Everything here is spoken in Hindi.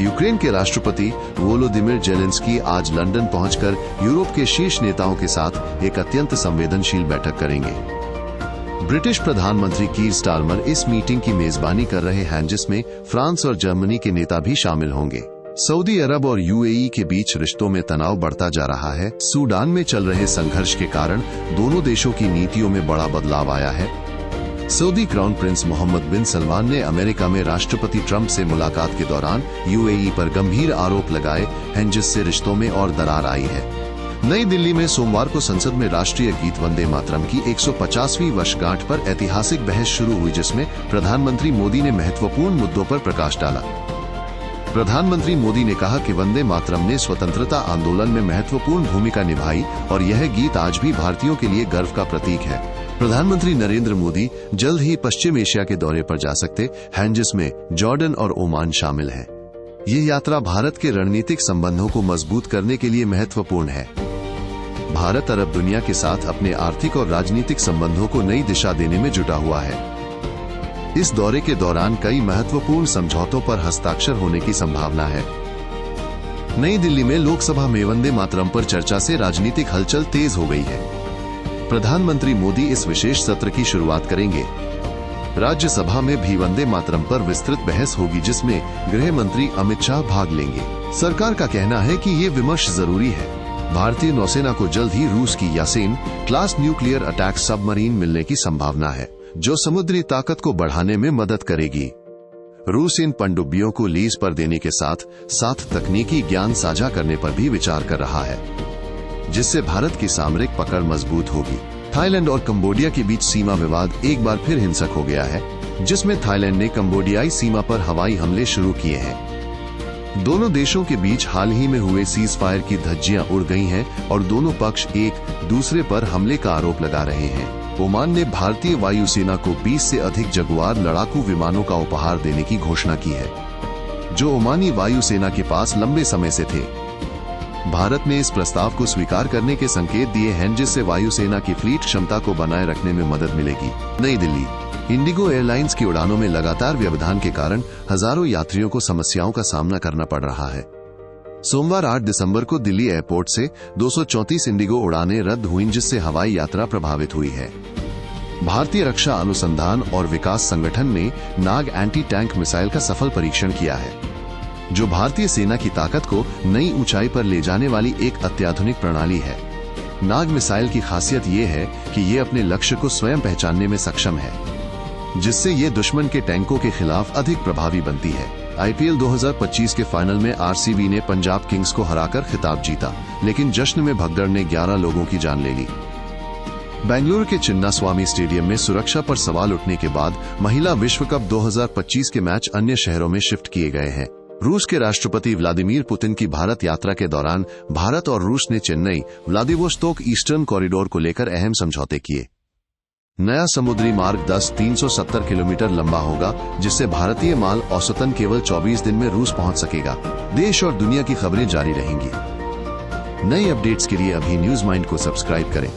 यूक्रेन के राष्ट्रपति वोलोदिमिर जेलेंस्की आज लंदन पहुंचकर यूरोप के शीर्ष नेताओं के साथ एक अत्यंत संवेदनशील बैठक करेंगे। ब्रिटिश प्रधानमंत्री कीर स्टारमर इस मीटिंग की मेजबानी कर रहे हैं, जिसमें फ्रांस और जर्मनी के नेता भी शामिल होंगे। सऊदी अरब और यूएई के बीच रिश्तों में तनाव बढ़ता जा रहा है। सूडान में चल रहे संघर्ष के कारण दोनों देशों की नीतियों में बड़ा बदलाव आया है। सऊदी क्राउन प्रिंस मोहम्मद बिन सलमान ने अमेरिका में राष्ट्रपति ट्रंप से मुलाकात के दौरान यूएई पर गंभीर आरोप लगाए हैं, जिससे रिश्तों में और दरार आई है। नई दिल्ली में सोमवार को संसद में राष्ट्रीय गीत वंदे मातरम की 150वीं वर्षगांठ पर ऐतिहासिक बहस शुरू हुई, जिसमें प्रधानमंत्री मोदी ने महत्वपूर्ण मुद्दों पर प्रकाश डाला। प्रधानमंत्री मोदी ने कहा कि वंदे मातरम ने स्वतंत्रता आंदोलन में महत्वपूर्ण भूमिका निभाई और यह गीत आज भी भारतीयों के लिए गर्व का प्रतीक है। प्रधानमंत्री नरेंद्र मोदी जल्द ही पश्चिम एशिया के दौरे पर जा सकते हैं, जिसमें जॉर्डन और ओमान शामिल है। ये यात्रा भारत के रणनीतिक संबंधों को मजबूत करने के लिए महत्वपूर्ण है। भारत अरब दुनिया के साथ अपने आर्थिक और राजनीतिक संबंधों को नई दिशा देने में जुटा हुआ है। इस दौरे के दौरान कई महत्वपूर्ण समझौतों पर हस्ताक्षर होने की संभावना है। नई दिल्ली में लोकसभा में वंदे मातरम पर चर्चा से राजनीतिक हलचल तेज हो गई है। प्रधानमंत्री मोदी इस विशेष सत्र की शुरुआत करेंगे। राज्यसभा में भी वंदे मातरम पर विस्तृत बहस होगी, जिसमें गृह मंत्री अमित शाह भाग लेंगे। सरकार का कहना है कि ये विमर्श जरूरी है। भारतीय नौसेना को जल्द ही रूस की Yasin class nuclear attack submarine मिलने की संभावना है, जो समुद्री ताकत को बढ़ाने में मदद करेगी। रूस इन पनडुब्बियों को लीज पर देने के साथ साथ तकनीकी ज्ञान साझा करने पर भी विचार कर रहा है, जिससे भारत की सामरिक पकड़ मजबूत होगी। थाईलैंड और कंबोडिया के बीच सीमा विवाद एक बार फिर हिंसक हो गया है, जिसमें थाईलैंड ने कंबोडियाई सीमा पर हवाई हमले शुरू किए हैं। दोनों देशों के बीच हाल ही में हुए सीज फायर की धज्जियां उड़ गई हैं और दोनों पक्ष एक दूसरे पर हमले का आरोप लगा रहे हैं। ओमान ने भारतीय वायुसेना को 20 से अधिक जगुआर लड़ाकू विमानों का उपहार देने की घोषणा की है, जो ओमानी वायुसेना के पास लंबे समय से थे। भारत ने इस प्रस्ताव को स्वीकार करने के संकेत दिए हैं, जिससे वायुसेना की फ्लीट क्षमता को बनाए रखने में मदद मिलेगी। नई दिल्ली इंडिगो एयरलाइंस की उड़ानों में लगातार व्यवधान के कारण हजारों यात्रियों को समस्याओं का सामना करना पड़ रहा है। सोमवार 8 दिसंबर को दिल्ली एयरपोर्ट से 234 इंडिगो उड़ानें रद्द हुईं, जिससे हवाई यात्रा प्रभावित हुई है। भारतीय रक्षा अनुसंधान और विकास संगठन ने नाग एंटी टैंक मिसाइल का सफल परीक्षण किया है, जो भारतीय सेना की ताकत को नई ऊंचाई पर ले जाने वाली एक अत्याधुनिक प्रणाली है। नाग मिसाइल की खासियत ये है कि ये अपने लक्ष्य को स्वयं पहचानने में सक्षम है, जिससे ये दुश्मन के टैंकों के खिलाफ अधिक प्रभावी बनती है। आईपीएल 2025 के फाइनल में आरसीबी ने पंजाब किंग्स को हराकर खिताब जीता, लेकिन जश्न में भगदड़ ने 11 लोगों की जान ले ली। बेंगलुरु के चिन्नास्वामी स्टेडियम में सुरक्षा पर सवाल उठने के बाद महिला विश्व कप 2025 के मैच अन्य शहरों में शिफ्ट किए गए हैं। रूस के राष्ट्रपति व्लादिमीर पुतिन की भारत यात्रा के दौरान भारत और रूस ने चेन्नई व्लादिवोस्तोक ईस्टर्न कॉरिडोर को लेकर अहम समझौते किए। नया समुद्री मार्ग 370 किलोमीटर लंबा होगा, जिससे भारतीय माल औसतन केवल 24 दिन में रूस पहुंच सकेगा। देश और दुनिया की खबरें जारी रहेंगी। नई अपडेट्स के लिए अभी न्यूज माइंड को सब्सक्राइब करें।